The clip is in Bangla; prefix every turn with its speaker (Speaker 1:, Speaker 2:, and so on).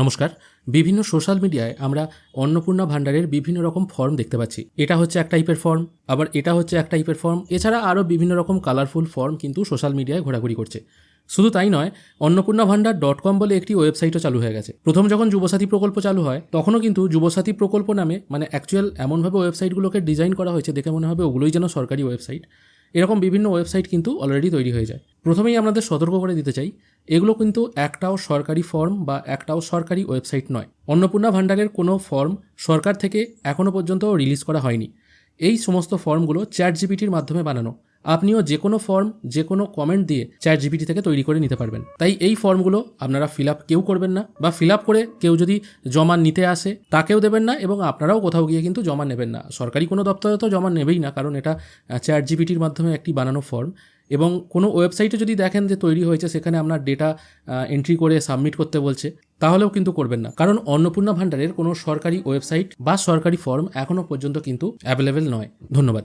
Speaker 1: নমস্কার। বিভিন্ন সোশ্যাল মিডিয়ায় আমরা অন্নপূর্ণা ভান্ডারের বিভিন্ন রকম ফর্ম দেখতে পাচ্ছি। এটা হচ্ছে এক টাইপের ফর্ম, আবার এটা হচ্ছে এক টাইপের ফর্ম। এছাড়া আরও বিভিন্ন রকম কালারফুল ফর্ম কিন্তু সোশ্যাল মিডিয়ায় ঘোরাঘুরি করছে। শুধু তাই নয়, অন্নপূর্ণাভান্ডার.com বলে একটি ওয়েবসাইটও চালু হয়ে গেছে। প্রথম যখন যুবসাথী প্রকল্প চালু হয় তখনও কিন্তু যুবসাথী প্রকল্প নামে অ্যাকচুয়াল এমনভাবে ওয়েবসাইটগুলোকে ডিজাইন করা হয়েছে, দেখে মনে হবে ওগুলোই যেন সরকারি ওয়েবসাইট। এরকম বিভিন্ন ওয়েবসাইট কিন্তু অলরেডি তৈরি হয়ে যায়। প্রথমেই আপনাদের সতর্ক করে দিতে চাই, এগুলো কিন্তু একটাও সরকারি ফর্ম বা একটাও সরকারি ওয়েবসাইট নয়। অন্নপূর্ণা ভান্ডারের কোনো ফর্ম সরকার থেকে এখনও পর্যন্ত রিলিজ করা হয়নি। এই সমস্ত ফর্মগুলো চ্যাটজিপিটির মাধ্যমে বানানো। আপনিও যে কোনো ফর্ম, যে কোনো কমেন্ট দিয়ে চ্যাটজিপিটি থেকে তৈরি করে নিতে পারবেন। তাই এই ফর্মগুলো আপনারা ফিল আপ কেউ করবেন না, বা ফিল আপ করে কেউ যদি জমা নিতে আসে তাকেও দেবেন না, এবং আপনারাও কোথাও গিয়ে কিন্তু জমা নেবেন না। সরকারি কোনো দপ্তরে তো জমা নেবেই না, কারণ এটা চ্যাটজিপিটির মাধ্যমে একটি বানানো ফর্ম। এবং কোনো ওয়েবসাইটে যদি দেখেন যে তৈরি হয়েছে, সেখানে আপনার ডেটা এন্ট্রি করে সাবমিট করতে বলছে, তাহলেও কিন্তু করবেন না, কারণ অন্নপূর্ণা ভান্ডারের কোনো সরকারি ওয়েবসাইট বা সরকারি ফর্ম এখনও পর্যন্ত কিন্তু অ্যাভেলেবেল নয়। ধন্যবাদ।